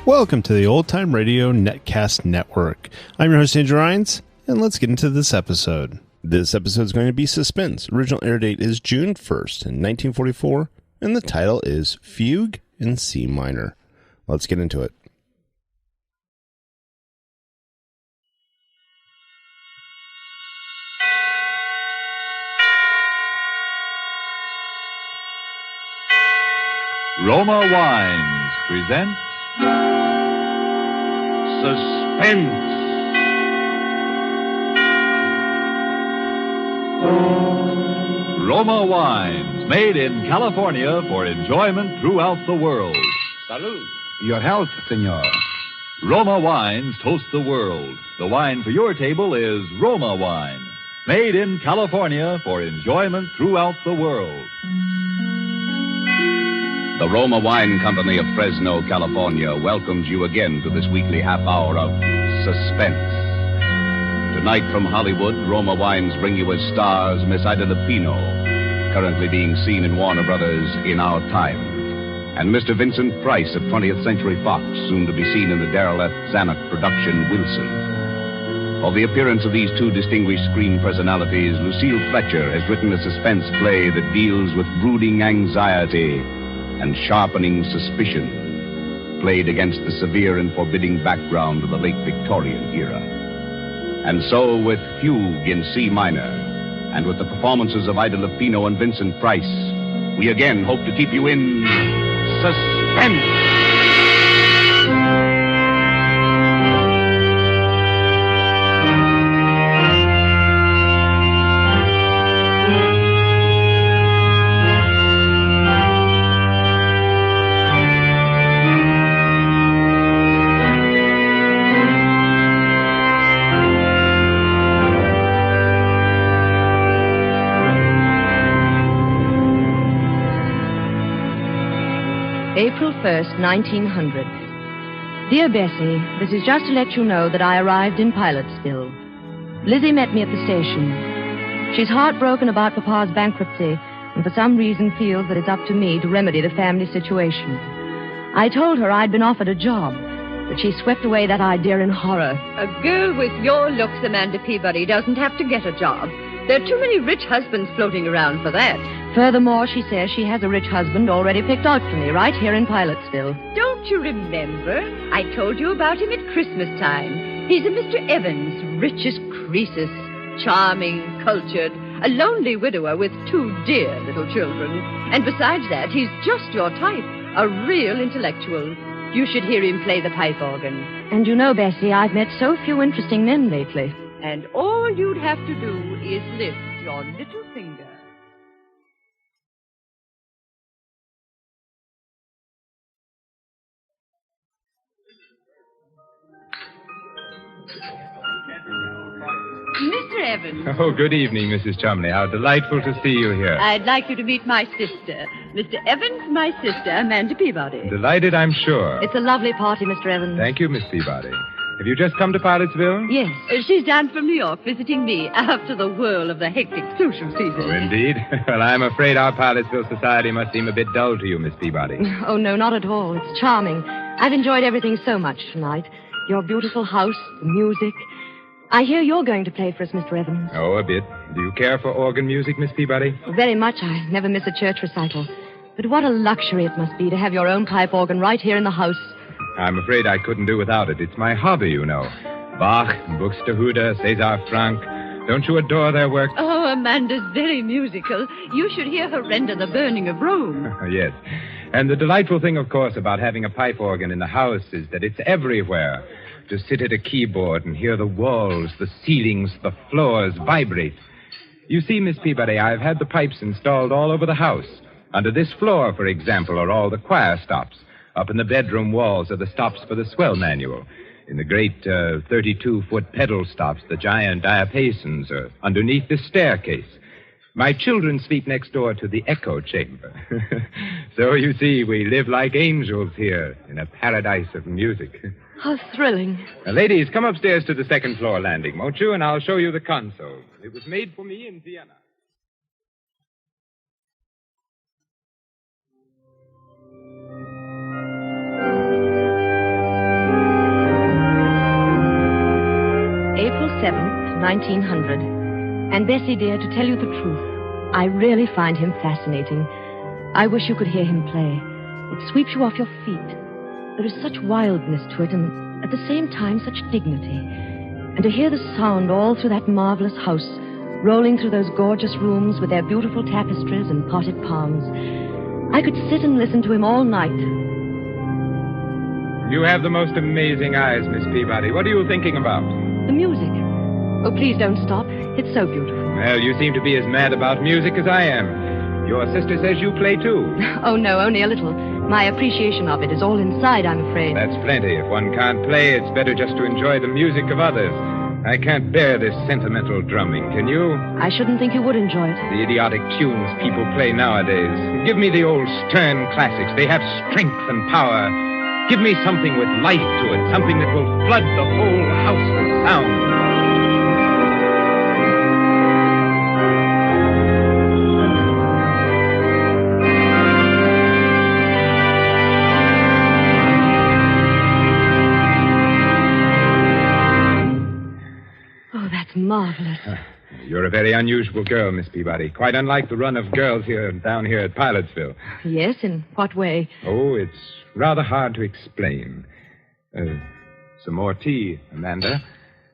Welcome to the Old Time Radio Netcast Network. I'm your host, Andrew Rines, and let's get into this episode. This episode is going to be Suspense. Original air date is June 1st, 1944, and the title is Fugue in C minor. Let's get into it. Roma Wines presents Suspense. Roma Wines, made in California for enjoyment throughout the world. Salud. Your health, senor. Roma Wines toast the world. The wine for your table is Roma Wine, made in California for enjoyment throughout the world. The Roma Wine Company of Fresno, California, welcomes you again to this weekly half hour of Suspense. Tonight from Hollywood, Roma Wines bring you as stars Miss Ida Lupino, currently being seen in Warner Brothers' In Our Time, and Mr. Vincent Price of 20th Century Fox, soon to be seen in the Darrell F. Zanuck production Wilson. For the appearance of these two distinguished screen personalities, Lucille Fletcher has written a suspense play that deals with brooding anxiety and sharpening suspicion, played against the severe and forbidding background of the late Victorian era. And so, with Fugue in C minor, and with the performances of Ida Lupino and Vincent Price, we again hope to keep you in suspense. April 1st, 1900. Dear Bessie, this is just to let you know that I arrived in Pilotsville. Lizzie met me at the station. She's heartbroken about Papa's bankruptcy and for some reason feels that it's up to me to remedy the family situation. I told her I'd been offered a job, but she swept away that idea in horror. A girl with your looks, Amanda Peabody, doesn't have to get a job. There are too many rich husbands floating around for that. Furthermore, she says she has a rich husband already picked out for me right here in Pilotsville. Don't you remember? I told you about him at Christmas time. He's a Mr. Evans, rich as Croesus, charming, cultured, a lonely widower with two dear little children. And besides that, he's just your type, a real intellectual. You should hear him play the pipe organ. And you know, Bessie, I've met so few interesting men lately. And all you'd have to do is lift your little finger. Mr. Evans. Oh, good evening, Mrs. Chumley. How delightful to see you here. I'd like you to meet my sister. Mr. Evans, my sister, Amanda Peabody. Delighted, I'm sure. It's a lovely party, Mr. Evans. Thank you, Miss Peabody. Have you just come to Pilotsville? Yes. She's down from New York visiting me after the whirl of the hectic social season. Oh, indeed. Well, I'm afraid our Pilotsville society must seem a bit dull to you, Miss Peabody. Oh, no, not at all. It's charming. I've enjoyed everything so much tonight. Your beautiful house, the music. I hear you're going to play for us, Mr. Evans. Oh, a bit. Do you care for organ music, Miss Peabody? Very much. I never miss a church recital. But what a luxury it must be to have your own pipe organ right here in the house. I'm afraid I couldn't do without it. It's my hobby, you know. Bach, Buxtehude, César Franck. Don't you adore their work? Oh, Amanda's very musical. You should hear her render The Burning of Rome. Yes. And the delightful thing, of course, about having a pipe organ in the house is that it's everywhere. To sit at a keyboard and hear the walls, the ceilings, the floors vibrate. You see, Miss Peabody, I've had the pipes installed all over the house. Under this floor, for example, are all the choir stops. Up in the bedroom walls are the stops for the swell manual. In the great 32-foot pedal stops, the giant diapasons are underneath the staircase. My children sleep next door to the echo chamber. So, you see, we live like angels here in a paradise of music. How thrilling. Ladies, come upstairs to the second floor landing, won't you? And I'll show you the console. It was made for me in Vienna. 1900. And Bessie, dear, to tell you the truth, I really find him fascinating. I wish you could hear him play. It sweeps you off your feet. There is such wildness to it, and at the same time such dignity. And to hear the sound all through that marvelous house, rolling through those gorgeous rooms with their beautiful tapestries and potted palms. I could sit and listen to him all night. You have the most amazing eyes, Miss Peabody. What are you thinking about? The music. Oh, please don't stop. It's so beautiful. Well, you seem to be as mad about music as I am. Your sister says you play, too. Oh, no, only a little. My appreciation of it is all inside, I'm afraid. That's plenty. If one can't play, it's better just to enjoy the music of others. I can't bear this sentimental drumming, can you? I shouldn't think you would enjoy it. The idiotic tunes people play nowadays. Give me the old stern classics. They have strength and power. Give me something with life to it, something that will flood the whole house with sound. Marvelous. You're a very unusual girl, Miss Peabody. Quite unlike the run of girls down here at Pilotsville. Yes, in what way? Oh, it's rather hard to explain. Some more tea, Amanda?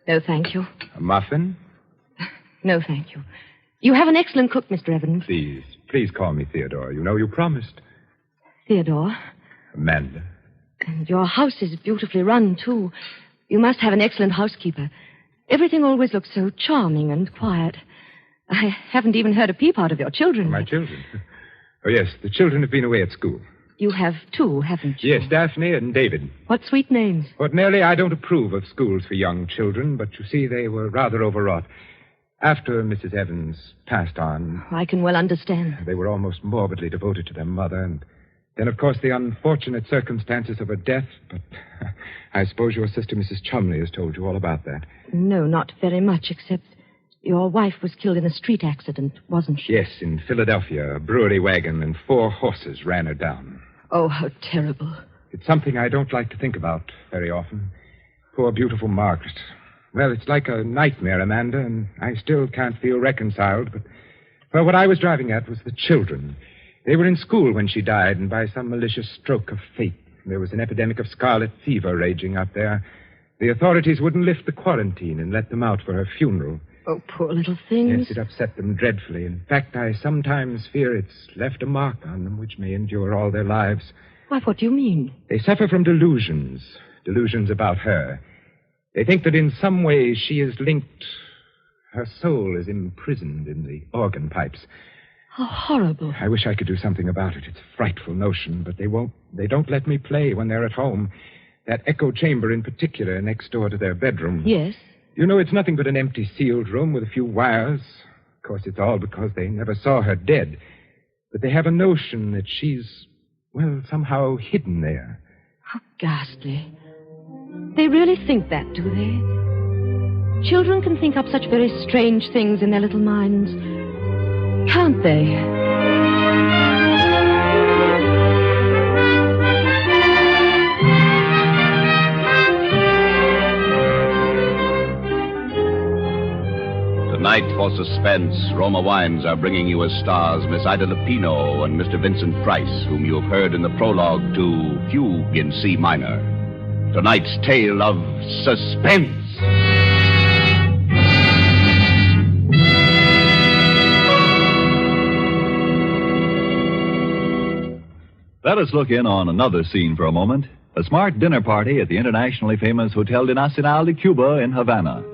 No, thank you. A muffin? No, thank you. You have an excellent cook, Mr. Evans. Please call me Theodore. You know you promised. Theodore? Amanda. And your house is beautifully run, too. You must have an excellent housekeeper. Everything always looks so charming and quiet. I haven't even heard a peep out of your children. My children? Oh, yes, the children have been away at school. You have two, haven't you? Yes, Daphne and David. What sweet names. Ordinarily, I don't approve of schools for young children, but you see, they were rather overwrought. After Mrs. Evans passed on... I can well understand. They were almost morbidly devoted to their mother, and then, of course, the unfortunate circumstances of her death, but I suppose your sister, Mrs. Chumley, has told you all about that. No, not very much, except your wife was killed in a street accident, wasn't she? Yes, in Philadelphia. A brewery wagon and 4 horses ran her down. Oh, how terrible. It's something I don't like to think about very often. Poor, beautiful Margaret. Well, it's like a nightmare, Amanda, and I still can't feel reconciled, but... Well, what I was driving at was the children. They were in school when she died, and by some malicious stroke of fate, there was an epidemic of scarlet fever raging up there. The authorities wouldn't lift the quarantine and let them out for her funeral. Oh, poor little things. Yes, it upset them dreadfully. In fact, I sometimes fear it's left a mark on them which may endure all their lives. Why, what do you mean? They suffer from delusions about her. They think that in some way she is linked... Her soul is imprisoned in the organ pipes. How horrible. I wish I could do something about it. It's a frightful notion, but they won't. They don't let me play when they're at home. That echo chamber in particular, next door to their bedroom. Yes? You know, it's nothing but an empty sealed room with a few wires. Of course, it's all because they never saw her dead. But they have a notion that she's, well, somehow hidden there. How ghastly. They really think that, do they? Children can think up such very strange things in their little minds. Can't they? Tonight for Suspense, Roma Wines are bringing you as stars Miss Ida Lupino and Mr. Vincent Price, whom you have heard in the prologue to Fugue in C minor. Tonight's tale of suspense. Let us look in on another scene for a moment. A smart dinner party at the internationally famous Hotel de Nacional de Cuba in Havana.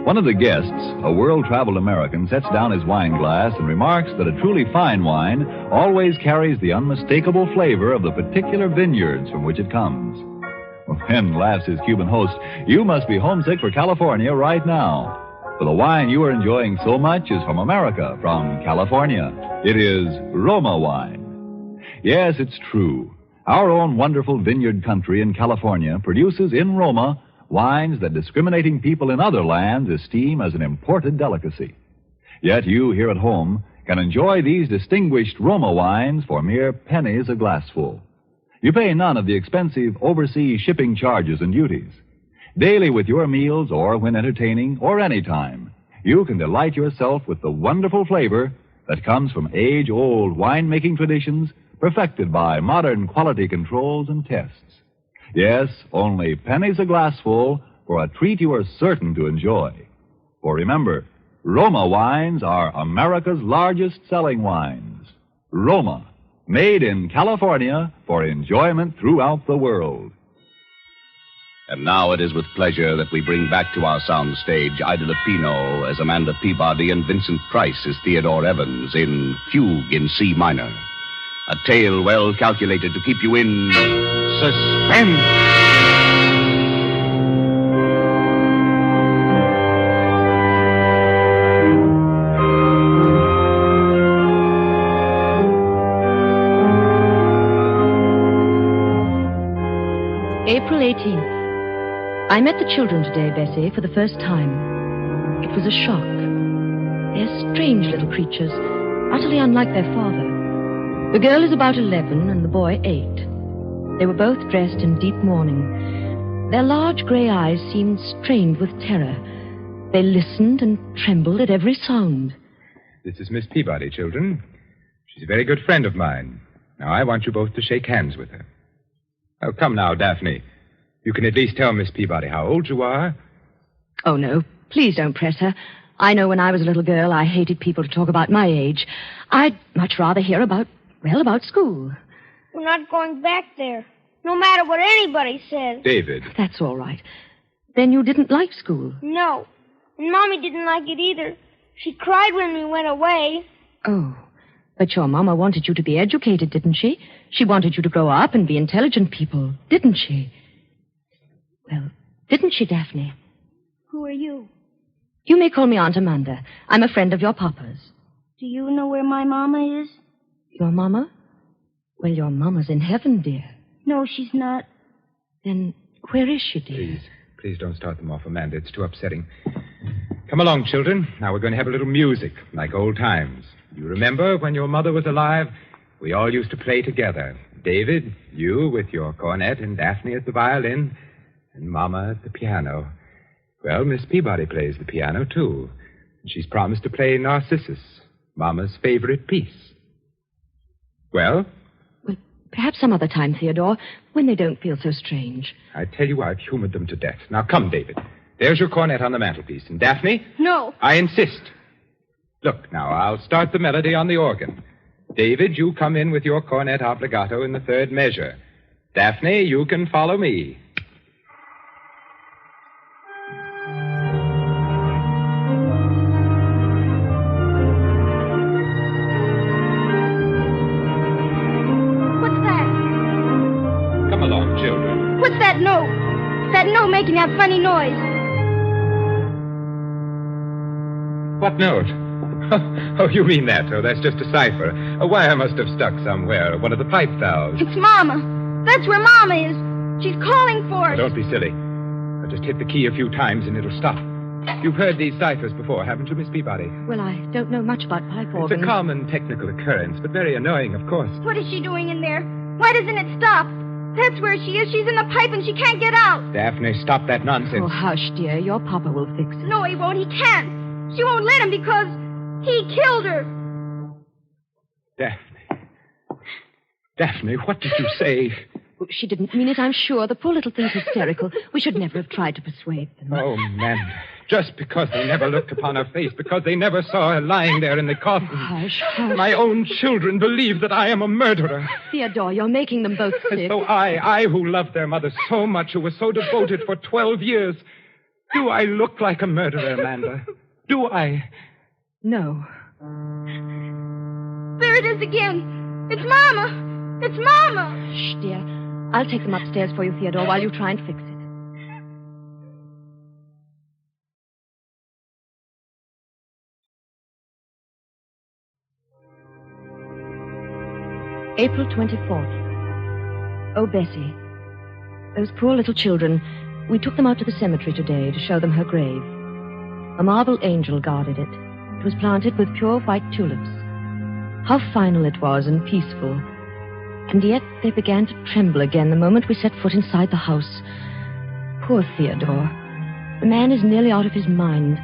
One of the guests, a world-traveled American, sets down his wine glass and remarks that a truly fine wine always carries the unmistakable flavor of the particular vineyards from which it comes. Well, then, laughs his Cuban host, you must be homesick for California right now. For the wine you are enjoying so much is from America, from California. It is Roma wine. Yes, it's true. Our own wonderful vineyard country in California produces in Roma wines that discriminating people in other lands esteem as an imported delicacy. Yet you here at home can enjoy these distinguished Roma wines for mere pennies a glassful. You pay none of the expensive overseas shipping charges and duties. Daily with your meals or when entertaining or any time, you can delight yourself with the wonderful flavor that comes from age-old wine-making traditions perfected by modern quality controls and tests. Yes, only pennies a glassful for a treat you are certain to enjoy. For remember, Roma wines are America's largest selling wines. Roma, made in California for enjoyment throughout the world. And now it is with pleasure that we bring back to our sound stage Ida Lupino as Amanda Peabody and Vincent Price as Theodore Evans in Fugue in C minor. A tale well calculated to keep you in suspense. April 18th. I met the children today, Bessie, for the first time. It was a shock. They're strange little creatures, utterly unlike their father. The girl is about 11 and the boy 8. They were both dressed in deep mourning. Their large gray eyes seemed strained with terror. They listened and trembled at every sound. This is Miss Peabody, children. She's a very good friend of mine. Now, I want you both to shake hands with her. Oh, come now, Daphne. You can at least tell Miss Peabody how old you are. Oh, no. Please don't press her. I know when I was a little girl, I hated people to talk about my age. I'd much rather hear about school. We're not going back there, no matter what anybody says. David. That's all right. Then you didn't like school? No. And Mommy didn't like it either. She cried when we went away. Oh. But your Mama wanted you to be educated, didn't she? She wanted you to grow up and be intelligent people, didn't she? Well, didn't she, Daphne? Who are you? You may call me Aunt Amanda. I'm a friend of your Papa's. Do you know where my Mama is? Your Mama? Well, your Mama's in heaven, dear. No, she's not. Then where is she, dear? Please don't start them off, Amanda. It's too upsetting. Come along, children. Now we're going to have a little music, like old times. You remember when your mother was alive? We all used to play together. David, you with your cornet, and Daphne at the violin, and Mama at the piano. Well, Miss Peabody plays the piano, too. And she's promised to play Narcissus, Mama's favorite piece. Well? Well, perhaps some other time, Theodore, when they don't feel so strange. I tell you, I've humored them to death. Now, come, David. There's your cornet on the mantelpiece. And Daphne? No. I insist. Look, now, I'll start the melody on the organ. David, you come in with your cornet obbligato in the third measure. Daphne, you can follow me. What's that? Come along, children. What's that note? That note making that funny noise. What note? Oh, you mean that? Oh, that's just a cipher. A wire must have stuck somewhere. One of the pipe valves. It's Mama. That's where Mama is. She's calling for us. Now, don't be silly. I'll just hit the key a few times and it'll stop. You've heard these ciphers before, haven't you, Miss Peabody? Well, I don't know much about pipe organs. It's a common technical occurrence, but very annoying, of course. What is she doing in there? Why doesn't it stop? That's where she is. She's in the pipe and she can't get out. Daphne, stop that nonsense. Oh, hush, dear. Your Papa will fix it. No, he won't. He can't. She won't let him because he killed her. Daphne, what did you say? Oh, she didn't mean it, I'm sure. The poor little thing's hysterical. We should never have tried to persuade them. Oh, man. Just because they never looked upon her face, because they never saw her lying there in the coffin. Hush, hush. My own children believe that I am a murderer. Theodore, you're making them both sick. So I who loved their mother so much, who was so devoted for 12 years, do I look like a murderer, Amanda? Do I? No. There it is again. It's Mama. It's Mama. Shh, dear. I'll take them upstairs for you, Theodore, while you try and fix it. April 24th. Oh, Bessie. Those poor little children. We took them out to the cemetery today to show them her grave. A marble angel guarded it. It was planted with pure white tulips. How final it was and peaceful. And yet they began to tremble again the moment we set foot inside the house. Poor Theodore. The man is nearly out of his mind.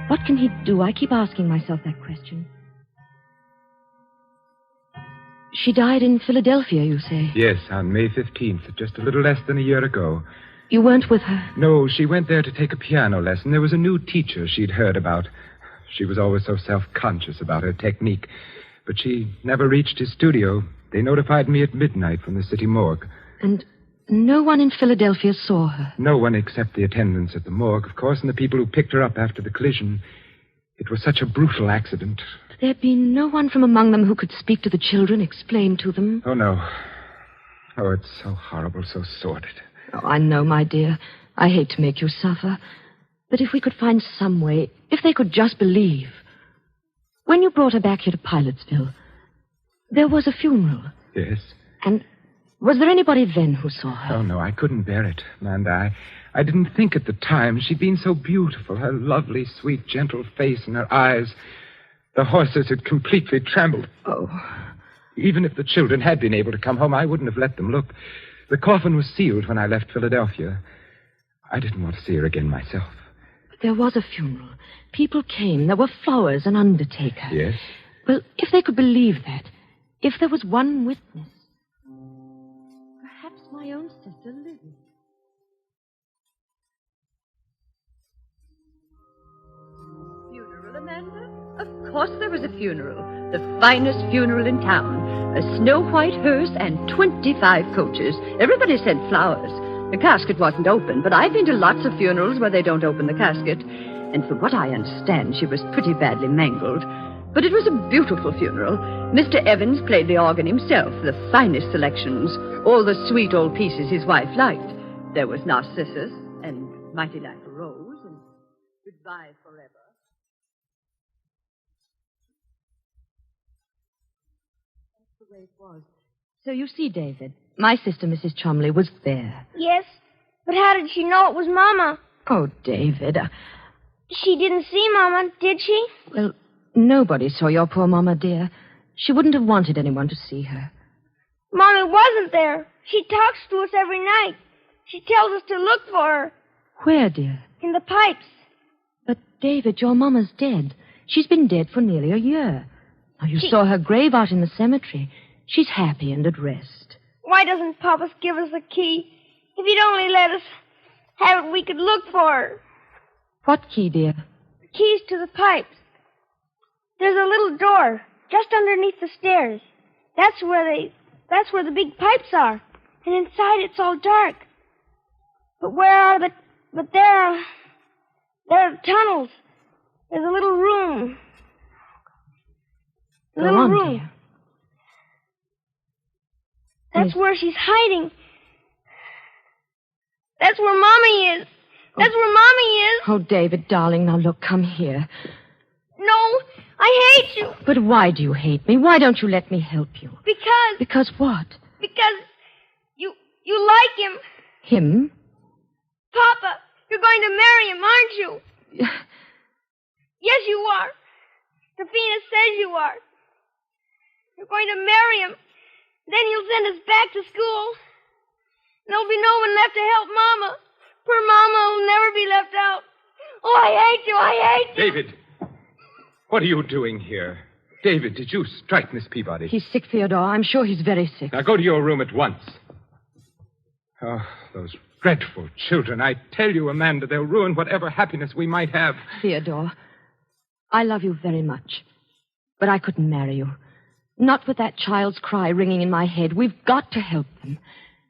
What can he do? I keep asking myself that question. She died in Philadelphia, you say? Yes, on May 15th, just a little less than a year ago. You weren't with her? No, she went there to take a piano lesson. There was a new teacher she'd heard about. She was always so self-conscious about her technique. But she never reached his studio. They notified me at midnight from the city morgue. And no one in Philadelphia saw her? No one except the attendants at the morgue, of course, and the people who picked her up after the collision. It was such a brutal accident. There'd be no one from among them who could speak to the children, explain to them? Oh, no. Oh, it's so horrible, so sordid. Oh, I know, my dear. I hate to make you suffer. But if we could find some way, if they could just believe. When you brought her back here to Pilotsville, there was a funeral. Yes? And was there anybody then who saw her? Oh, no, I couldn't bear it, Amanda. I didn't think at the time. She'd been so beautiful, her lovely, sweet, gentle face and her eyes. The horses had completely trembled. Oh. Even if the children had been able to come home, I wouldn't have let them look. The coffin was sealed when I left Philadelphia. I didn't want to see her again myself. But there was a funeral. People came. There were flowers, an undertaker. Yes? Well, if they could believe that, if there was one witness, perhaps my own sister, Lizzie. Funeral, Amanda? Of course there was a funeral. The finest funeral in town. A snow-white hearse and 25 coaches. Everybody sent flowers. The casket wasn't open, but I've been to lots of funerals where they don't open the casket. And from what I understand, she was pretty badly mangled. But it was a beautiful funeral. Mr. Evans played the organ himself, the finest selections. All the sweet old pieces his wife liked. There was Narcissus and Mighty Like a Rose and Goodbye Forever. That's the way it was. So you see, David, my sister, Mrs. Chumley, was there. Yes, but how did she know it was Mama? Oh, David. She didn't see Mama, did she? Well, nobody saw your poor Mama, dear. She wouldn't have wanted anyone to see her. Mommy wasn't there. She talks to us every night. She tells us to look for her. Where, dear? In the pipes. But, David, your Mama's dead. She's been dead for nearly a year. Now, you saw her grave out in the cemetery. She's happy and at rest. Why doesn't Papa give us a key? If he'd only let us have it, we could look for her. What key, dear? The keys to the pipes. There's a little door just underneath the stairs. That's where the big pipes are. And inside it's all dark. But there are tunnels. There's a little room. Go on, dear. That's where she's hiding. That's where Mommy is. That's where Mommy is. Oh, David, darling, now look, come here. No, I hate you. But why do you hate me? Why don't you let me help you? Because... Because what? Because you like him. Him? Papa, you're going to marry him, aren't you? Yes, you are. Safina says you are. You're going to marry him. Then he'll send us back to school. There'll be no one left to help Mama. Poor Mama will never be left out. Oh, I hate you. I hate you. David, what are you doing here? David, did you strike Miss Peabody? He's sick, Theodore. I'm sure he's very sick. Now go to your room at once. Oh, those dreadful children. I tell you, Amanda, they'll ruin whatever happiness we might have. Theodore, I love you very much. But I couldn't marry you. Not with that child's cry ringing in my head. We've got to help them.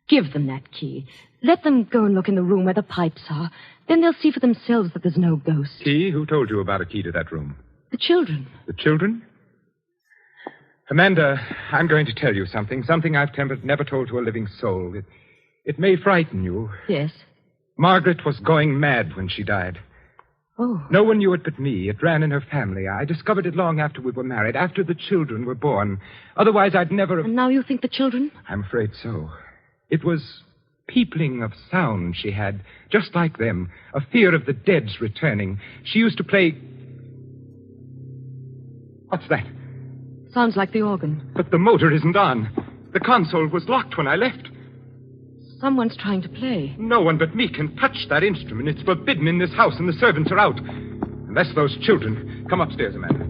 Give them that key. Let them go and look in the room where the pipes are. Then they'll see for themselves that there's no ghost. Key? Who told you about a key to that room? The children. The children? Amanda, I'm going to tell you something I've never told to a living soul. It may frighten you. Yes? Margaret was going mad when she died. Oh. No one knew it but me. It ran in her family. I discovered it long after we were married, after the children were born. Otherwise, I'd never have... And now you think the children? I'm afraid so. It was peopling of sound she had, just like them. A fear of the dead's returning. She used to play... What's that? Sounds like the organ. But the motor isn't on. The console was locked when I left. Someone's trying to play. No one but me can touch that instrument. It's forbidden in this house, and the servants are out. Unless those children. Come upstairs, Amanda.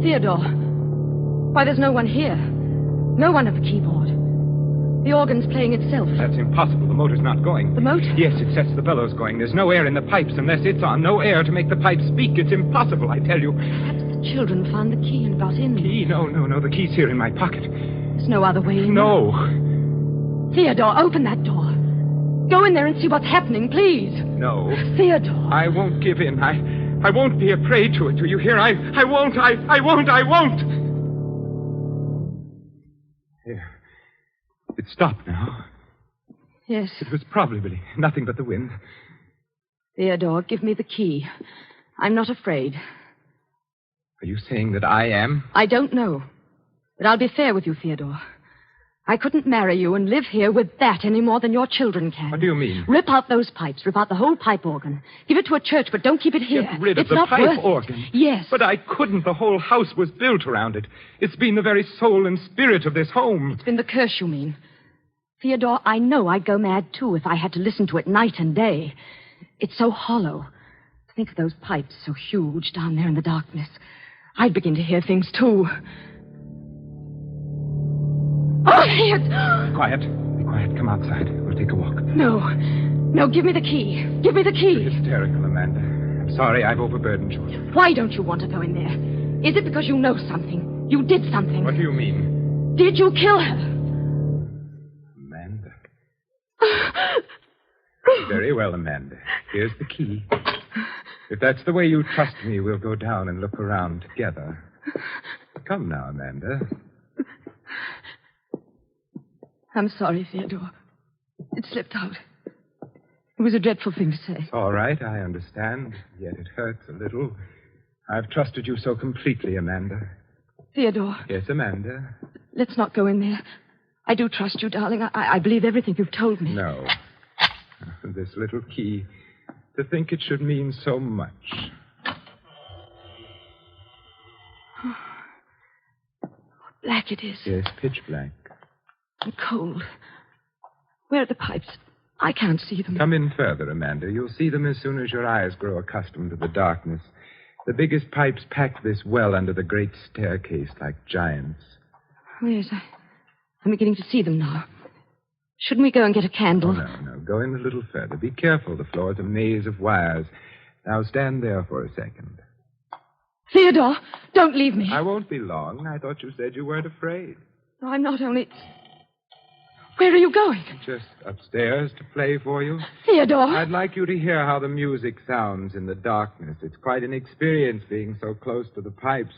Theodore. Why, there's no one here. No one at the keyboard. The organ's playing itself. That's impossible. The motor's not going. The motor? Yes, it sets the bellows going. There's no air in the pipes unless it's on. No air to make the pipes speak. It's impossible, I tell you. Perhaps the children found the key and got in. Key? No. The key's here in my pocket. There's no other way in. No. Theodore, open that door. Go in there and see what's happening, please. No. Theodore. I won't give in. I won't be a prey to it. Do you hear? I won't. I won't. Here. It stopped now. Yes. It was probably nothing but the wind. Theodore, give me the key. I'm not afraid. Are you saying that I am? I don't know. But I'll be fair with you, Theodore. I couldn't marry you and live here with that any more than your children can. What do you mean? Rip out those pipes. Rip out the whole pipe organ. Give it to a church, but don't keep it here. Get rid of it's the not pipe worth organ? It. Yes. But I couldn't. The whole house was built around it. It's been the very soul and spirit of this home. It's been the curse, you mean. Theodore, I know I'd go mad, too, if I had to listen to it night and day. It's so hollow. Think of those pipes so huge down there in the darkness. I'd begin to hear things, too. Oh, here! Be quiet. Be quiet. Come outside. We'll take a walk. No, give me the key. Give me the key. You're hysterical, Amanda. I'm sorry I've overburdened you. Why don't you want to go in there? Is it because you know something? You did something? What do you mean? Did you kill her? Amanda. Very well, Amanda. Here's the key. If that's the way you trust me, we'll go down and look around together. Come now, Amanda. I'm sorry, Theodore. It slipped out. It was a dreadful thing to say. It's all right, I understand. Yet it hurts a little. I've trusted you so completely, Amanda. Theodore. Yes, Amanda? Let's not go in there. I do trust you, darling. I believe everything you've told me. No. This little key. To think it should mean so much. Black it is. Yes, pitch black. And cold. Where are the pipes? I can't see them. Come in further, Amanda. You'll see them as soon as your eyes grow accustomed to the darkness. The biggest pipes pack this well under the great staircase like giants. Oh, yes, I'm beginning to see them now. Shouldn't we go and get a candle? Oh, no. Go in a little further. Be careful. The floor's a maze of wires. Now stand there for a second. Theodore, don't leave me. I won't be long. I thought you said you weren't afraid. No, I'm not only... Where are you going? Just upstairs to play for you. Theodore. I'd like you to hear how the music sounds in the darkness. It's quite an experience being so close to the pipes.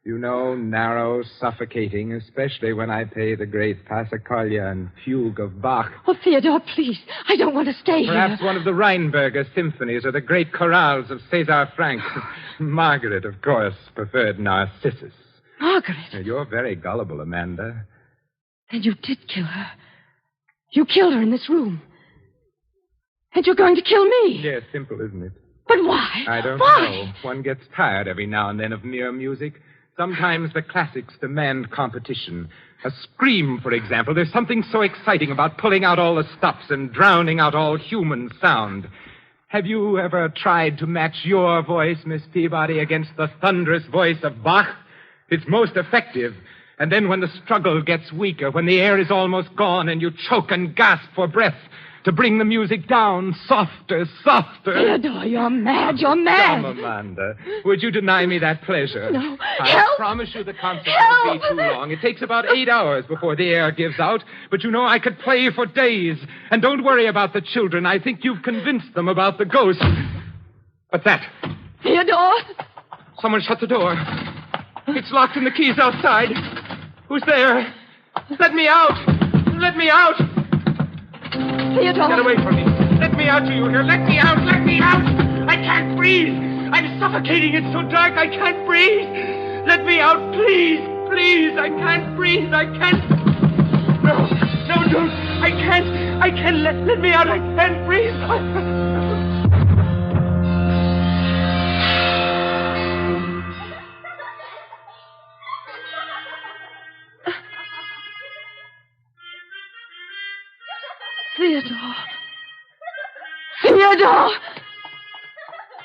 You know, narrow, suffocating, especially when I play the great Passacaglia and Fugue of Bach. Oh, Theodore, please. I don't want to stay Perhaps here. one of the Rheinberger symphonies or the great chorales of César Franck. Margaret, of course, preferred Narcissus. Margaret? You're very gullible, Amanda. Then you did kill her. You killed her in this room. And you're going to kill me. Yes, simple, isn't it? But why? I don't Why? know. One gets tired every now and then of mere music. Sometimes the classics demand competition. A scream, for example. There's something so exciting about pulling out all the stops and drowning out all human sound. Have you ever tried to match your voice, Miss Peabody, against the thunderous voice of Bach? It's most effective. And then when the struggle gets weaker, when the air is almost gone and you choke and gasp for breath, to bring the music down softer, softer. Theodore, you're mad. You're mad. Come, Amanda. Would you deny me that pleasure? No. I Help! promise you the concert Help! won't be too long. It takes about 8 hours before the air gives out. But you know, I could play for days. And don't worry about the children. I think you've convinced them about the ghost. What's that? Theodore! Someone shut the door. It's locked and the key's outside. Who's there? Let me out! Let me out! Theodore! Get away from me. Let me out, do you hear? Let me out! Let me out! I can't breathe! I'm suffocating. It's so dark I can't breathe. Let me out, please! Please! I can't breathe. I can't... No, don't. I can't. Let me out. I can't breathe. Theodore! Theodore!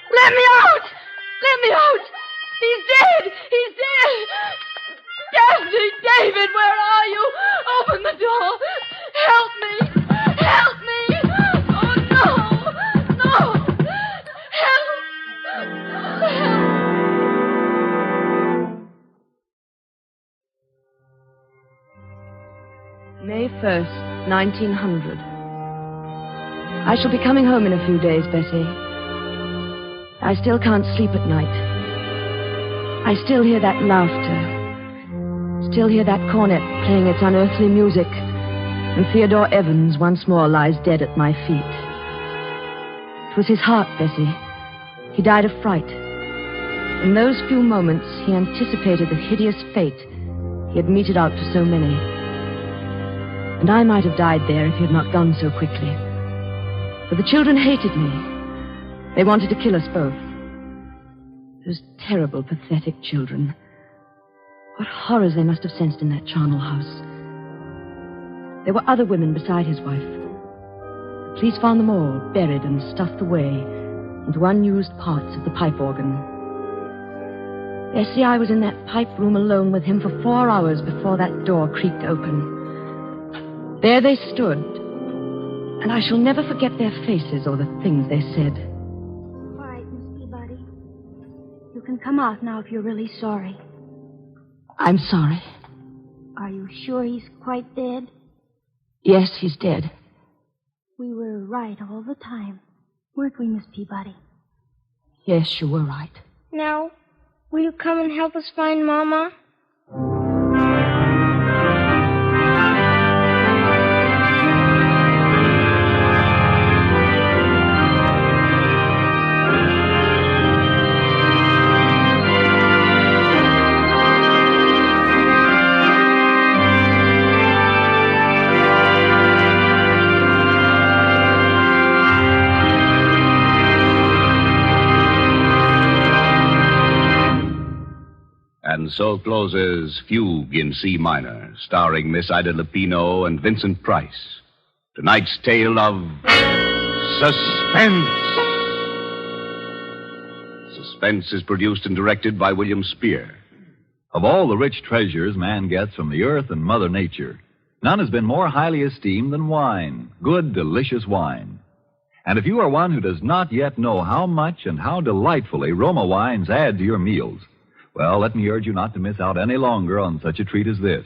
Let me out! Let me out! He's dead! He's dead! Daphne, David, where are you? Open the door! Help me! Help me! Oh, no! No! Help! Help! May 1st, 1900. I shall be coming home in a few days, Bessie. I still can't sleep at night. I still hear that laughter. Still hear that cornet playing its unearthly music. And Theodore Evans once more lies dead at my feet. It was his heart, Bessie. He died of fright. In those few moments, he anticipated the hideous fate he had meted out to so many. And I might have died there if he had not gone so quickly. For the children hated me. They wanted to kill us both. Those terrible, pathetic children. What horrors they must have sensed in that charnel house. There were other women beside his wife. The police found them all buried and stuffed away into unused parts of the pipe organ. Bessie, I was in that pipe room alone with him for 4 hours before that door creaked open. There they stood, and I shall never forget their faces or the things they said. All right, Miss Peabody. You can come out now if you're really sorry. I'm sorry. Are you sure he's quite dead? Yes, he's dead. We were right all the time, weren't we, Miss Peabody? Yes, you were right. Now, will you come and help us find Mama? And so closes Fugue in C minor, starring Miss Ida Lupino and Vincent Price. Tonight's tale of Suspense. Suspense is produced and directed by William Spear. Of all the rich treasures man gets from the earth and Mother Nature, none has been more highly esteemed than wine, good, delicious wine. And if you are one who does not yet know how much and how delightfully Roma wines add to your meals, well, let me urge you not to miss out any longer on such a treat as this.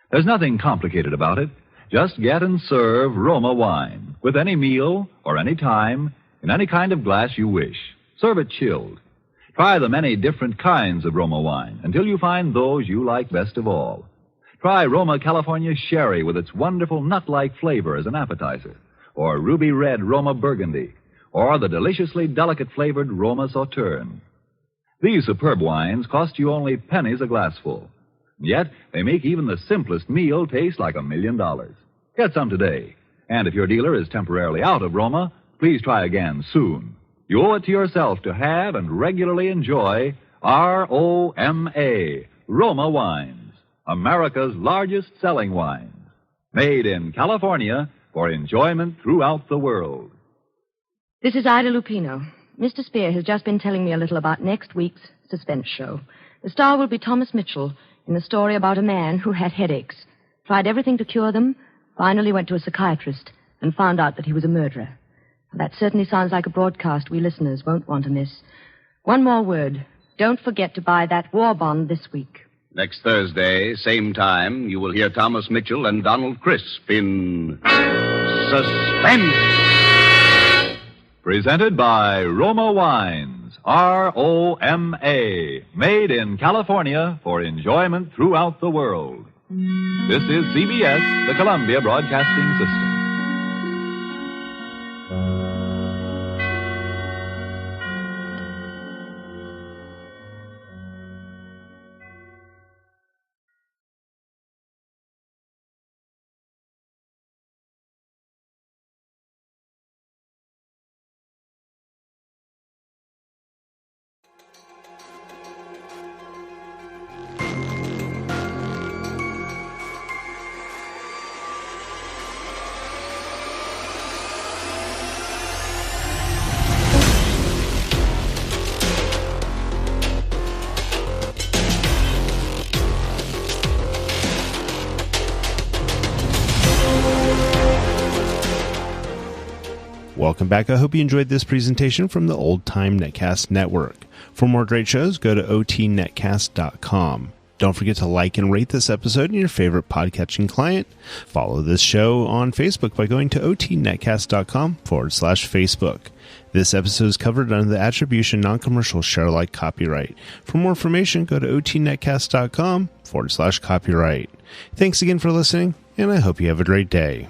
There's nothing complicated about it. Just get and serve Roma wine with any meal or any time in any kind of glass you wish. Serve it chilled. Try the many different kinds of Roma wine until you find those you like best of all. Try Roma California Sherry with its wonderful nut-like flavor as an appetizer, or ruby red Roma Burgundy, or the deliciously delicate flavored Roma Sauterne. These superb wines cost you only pennies a glassful. Yet, they make even the simplest meal taste like $1 million. Get some today. And if your dealer is temporarily out of Roma, please try again soon. You owe it to yourself to have and regularly enjoy R-O-M-A, Roma Wines, America's largest selling wines. Made in California for enjoyment throughout the world. This is Ida Lupino. Mr. Spear has just been telling me a little about next week's Suspense show. The star will be Thomas Mitchell in the story about a man who had headaches, tried everything to cure them, finally went to a psychiatrist, and found out that he was a murderer. That certainly sounds like a broadcast we listeners won't want to miss. One more word. Don't forget to buy that war bond this week. Next Thursday, same time, you will hear Thomas Mitchell and Donald Crisp in Suspense. Presented by Roma Wines, R-O-M-A, made in California for enjoyment throughout the world. This is CBS, the Columbia Broadcasting System. Welcome back. I hope you enjoyed this presentation from the Old Time Netcast Network. For more great shows, go to otnetcast.com. Don't forget to like and rate this episode in your favorite podcatching client. Follow this show on Facebook by going to otnetcast.com/Facebook. This episode is covered under the Attribution Non-Commercial ShareAlike copyright. For more information, go to otnetcast.com/copyright. Thanks again for listening, and I hope you have a great day.